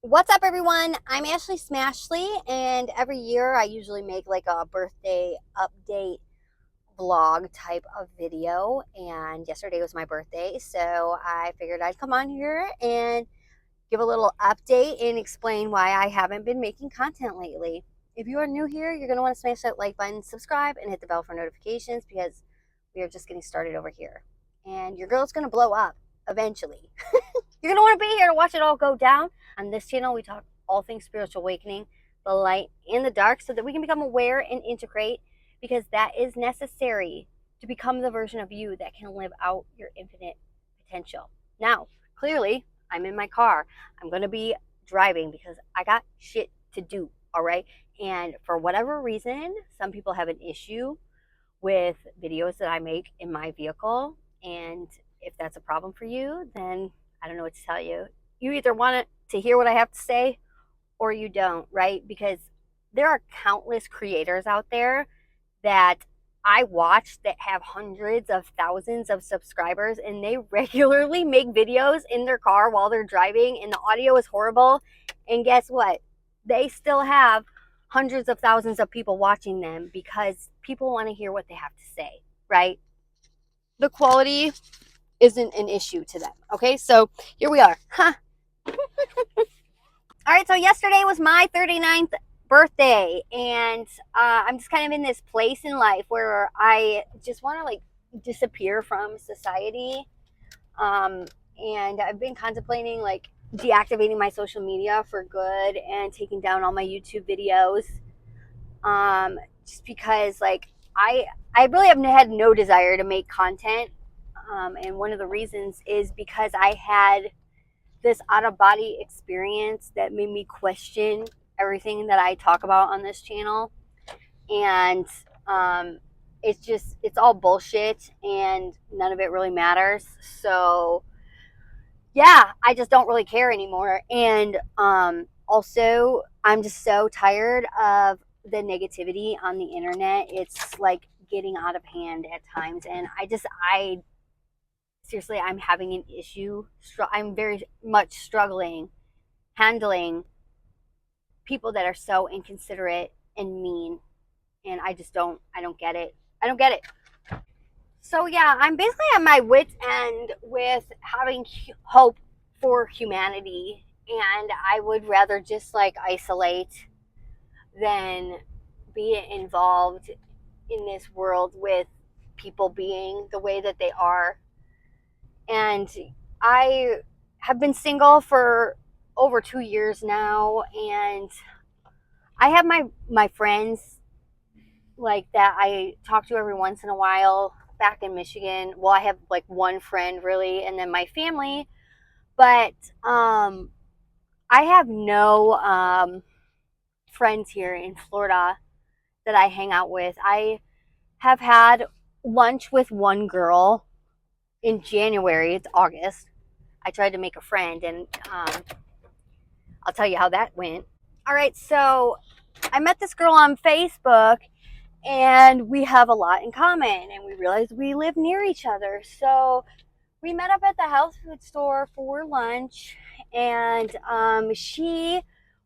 What's up, everyone? I'm Ashley Smashley, and every year I usually make like a birthday update vlog type of video. And yesterday was my birthday, so I figured I'd come on here and give a little update and explain why I haven't been making content lately. If you are new here, you're going to want to smash that like button, subscribe, and hit the bell for notifications because we are just getting started over here. And your girl's going to blow up eventually. You're going to want to be here to watch it all go down. On this channel, we talk all things spiritual awakening, the light and the dark, so that we can become aware and integrate, because that is necessary to become the version of you that can live out your infinite potential. Now, clearly, I'm in my car. I'm going to be driving because I got shit to do, all right? And for whatever reason, some people have an issue with videos that I make in my vehicle. And if that's a problem for you, then I don't know what to tell you. You either want to hear what I have to say or you don't, right? Because there are countless creators out there that I watch that have hundreds of thousands of subscribers, and they regularly make videos in their car while they're driving, and the audio is horrible. And guess what? They still have hundreds of thousands of people watching them because people want to hear what they have to say, right? The quality isn't an issue to them. Okay, so here we are. Huh. All right, so yesterday was my 39th birthday, and I'm just kind of in this place in life where I just want to like disappear from society. And I've been contemplating like deactivating my social media for good and taking down all my YouTube videos. Just because like I really have had no desire to make content. And one of the reasons is because I had this out of body experience that made me question everything that I talk about on this channel. And it's all bullshit and none of it really matters. So yeah, I just don't really care anymore. And also, I'm just so tired of the negativity on the internet. It's like getting out of hand at times. And I seriously, I'm having an issue. I'm very much struggling handling people that are so inconsiderate and mean. And I don't get it. I don't get it. So yeah, I'm basically at my wit's end with having hope for humanity. And I would rather just like isolate than be involved in this world with people being the way that they are. And I have been single for over 2 years now, and I have my friends like that I talk to every once in a while back in Michigan. Well, I have like one friend really, and then my family. But I have no friends here in Florida that I hang out with. I have had lunch with one girl in January. It's August. I tried to make a friend, and I'll tell you how that went. All right, so I met this girl on Facebook, and we have a lot in common, and we realized we live near each other. So we met up at the health food store for lunch, and she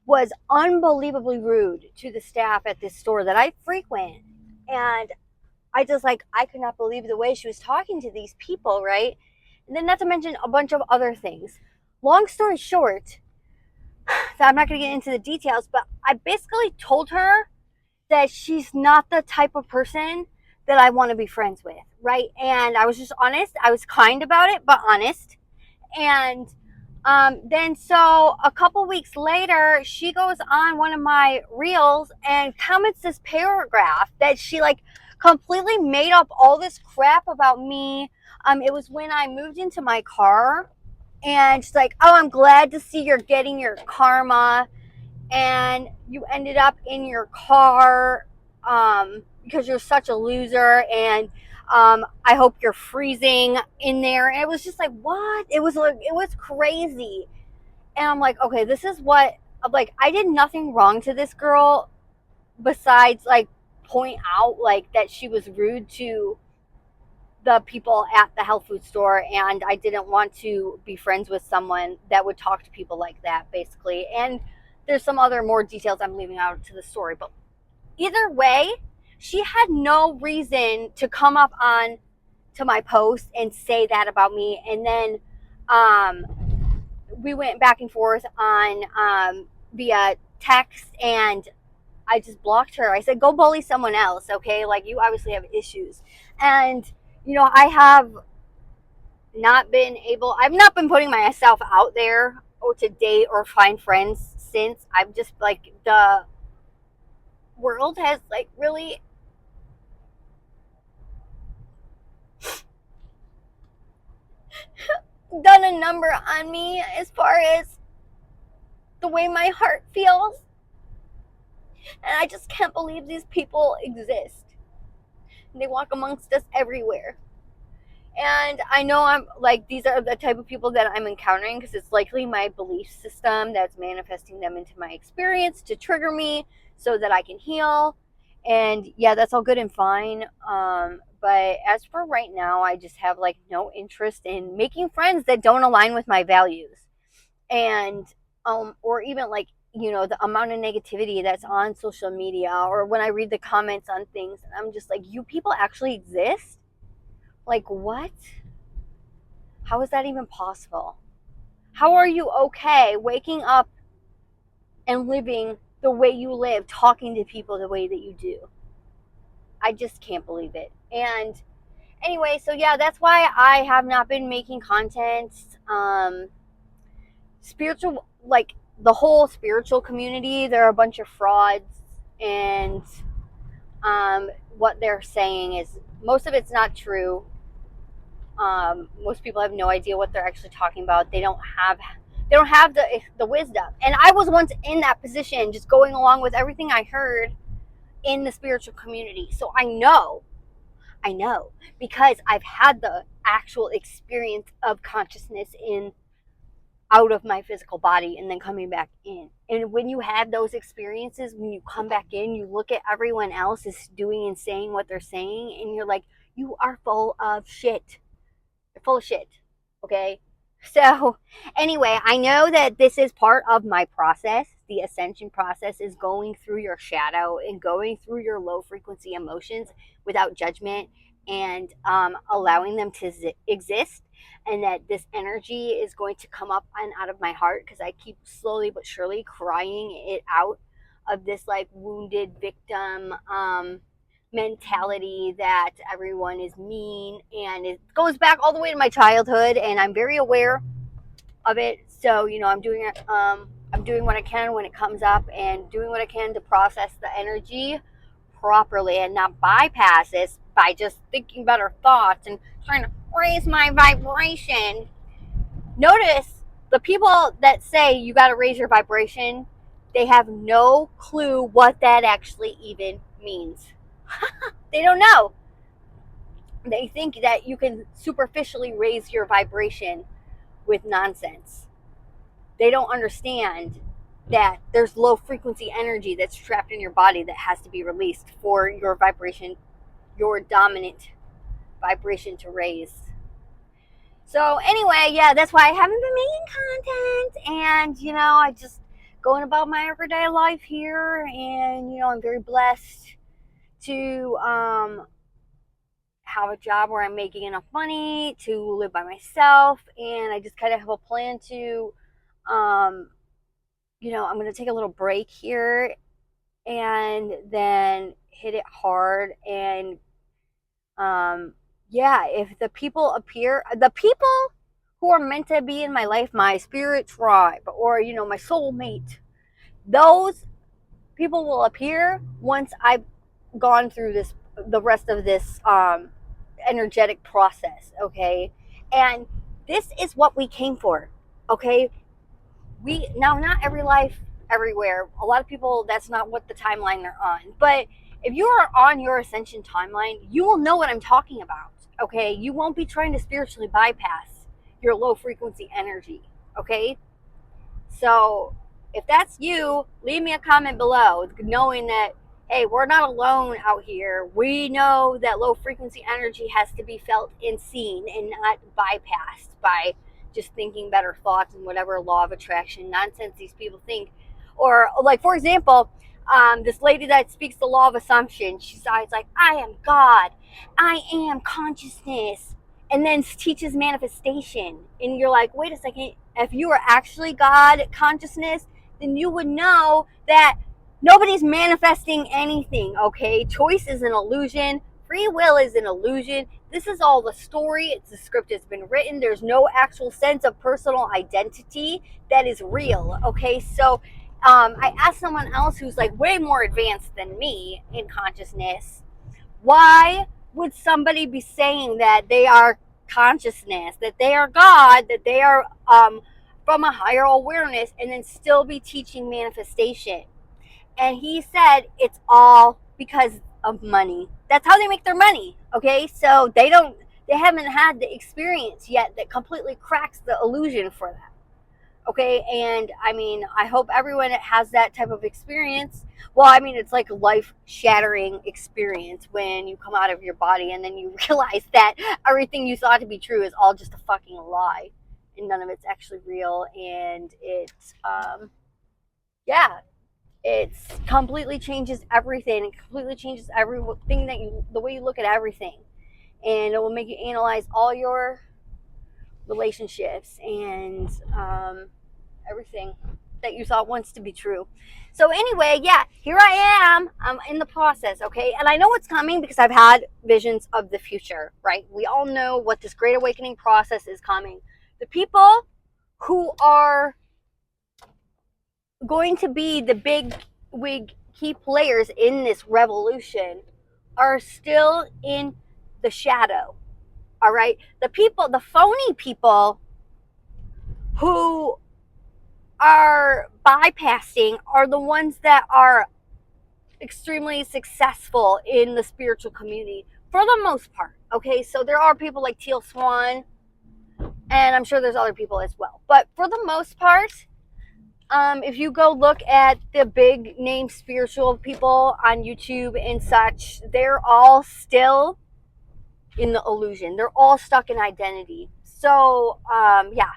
was unbelievably rude to the staff at this store that I frequent. And I could not believe the way she was talking to these people, right? And then not to mention a bunch of other things. Long story short, so I'm not going to get into the details, but I basically told her that she's not the type of person that I want to be friends with, right? And I was just honest. I was kind about it, but honest. And then so a couple weeks later, she goes on one of my reels and comments this paragraph that she like completely made up all this crap about me. It was when I moved into my car, and she's like, "Oh, I'm glad to see you're getting your karma, and you ended up in your car because you're such a loser, and I hope you're freezing in there." And it was just like, what? It was crazy. And I'm like, okay, this is what I'm like. I did nothing wrong to this girl besides like point out like that she was rude to the people at the health food store, and I didn't want to be friends with someone that would talk to people like that, basically. And there's some other more details I'm leaving out to the story, but either way, she had no reason to come up on to my post and say that about me. And then um, we went back and forth on via text, and I just blocked her. I said, go bully someone else, okay? Like, you obviously have issues. And, I have I've not been putting myself out there or to date or find friends since. I'm just like, the world has like really done a number on me as far as the way my heart feels. And I just can't believe these people exist. They walk amongst us everywhere. And I know I'm like, these are the type of people that I'm encountering because it's likely my belief system that's manifesting them into my experience to trigger me so that I can heal. And yeah, that's all good and fine. But as for right now, I just have like no interest in making friends that don't align with my values. And or even like, the amount of negativity that's on social media, or when I read the comments on things, I'm just like, you people actually exist? Like, what? How is that even possible? How are you okay waking up and living the way you live, talking to people the way that you do? I just can't believe it. And anyway, so yeah, that's why I have not been making content. Spiritual, like the whole spiritual community, they're a bunch of frauds, and what they're saying is most of it's not true. Most people have no idea what they're actually talking about. They don't have the wisdom. And I was once in that position, just going along with everything I heard in the spiritual community. So I know, because I've had the actual experience of consciousness in out of my physical body and then coming back in. And when you have those experiences, when you come back in, you look at everyone else is doing and saying what they're saying, and you're like, you are full of shit. You're full of shit. Okay? So, anyway, I know that this is part of my process. The ascension process is going through your shadow and going through your low frequency emotions without judgment, and allowing them to exist. And that this energy is going to come up and out of my heart because I keep slowly but surely crying it out of this like wounded victim mentality that everyone is mean, and it goes back all the way to my childhood, and I'm very aware of it. So I'm doing it. I'm doing what I can when it comes up, and doing what I can to process the energy properly and not bypass this by just thinking better thoughts and trying to raise my vibration. Notice the people that say you got to raise your vibration, they have no clue what that actually even means. They don't know. They think that you can superficially raise your vibration with nonsense. They don't understand that there's low frequency energy that's trapped in your body that has to be released for your vibration, your dominant vibration to raise. So anyway, yeah, that's why I haven't been making content, and I just going about my everyday life here, and I'm very blessed to have a job where I'm making enough money to live by myself, and I just kind of have a plan to I'm going to take a little break here and then hit it hard. And yeah, if the people who are meant to be in my life, my spirit tribe, or my soulmate, those people will appear once I've gone through the rest of this energetic process. Okay, and this is what we came for. Okay, not every life everywhere. A lot of people, that's not what the timeline they're on. But if you are on your ascension timeline, you will know what I'm talking about. Okay, you won't be trying to spiritually bypass your low frequency energy. Okay, so if that's you, leave me a comment below, knowing that, hey, we're not alone out here. We know that low frequency energy has to be felt and seen and not bypassed by just thinking better thoughts and whatever law of attraction nonsense these people think. Or, like, for example, this lady that speaks the law of assumption, she's always like, I am God, I am consciousness, and then teaches manifestation. And you're like, wait a second, if you were actually God consciousness, then you would know that nobody's manifesting anything, okay? Choice is an illusion. Free will is an illusion. This is all the story. It's the script that's been written. There's no actual sense of personal identity that is real, okay? So I asked someone else who's like way more advanced than me in consciousness, why would somebody be saying that they are consciousness, that they are God, that they are from a higher awareness, and then still be teaching manifestation? And he said it's all because of money. That's how they make their money, okay? So they haven't had the experience yet that completely cracks the illusion for them, okay? And I mean, I hope everyone has that type of experience. Well, I mean, it's like a life-shattering experience when you come out of your body and then you realize that everything you thought to be true is all just a fucking lie, and none of it's actually real. And it's yeah, it completely changes everything. It completely changes everything the way you look at everything, and it will make you analyze all your relationships and everything that you thought once to be true. So anyway, yeah, here I am. I'm in the process, okay? And I know what's coming because I've had visions of the future, right? We all know what this great awakening process is coming. The people who are going to be the big key players in this revolution are still in the shadow. All right, the phony people who are bypassing are the ones that are extremely successful in the spiritual community for the most part. Okay, so there are people like Teal Swan, and I'm sure there's other people as well, but for the most part, if you go look at the big name spiritual people on YouTube and such, they're all still in the illusion. They're all stuck in identity. So, yeah.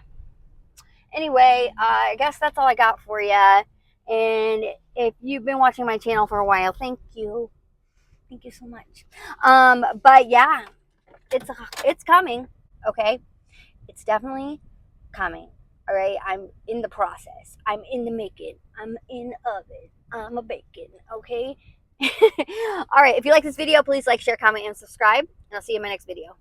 Anyway, I guess that's all I got for you. And if you've been watching my channel for a while, thank you. Thank you so much. But yeah, it's coming. Okay, it's definitely coming. All right, I'm in the process. I'm in the making. I'm in the oven. I'm a bacon. Okay. All right. If you like this video, please like, share, comment, and subscribe. And I'll see you in my next video.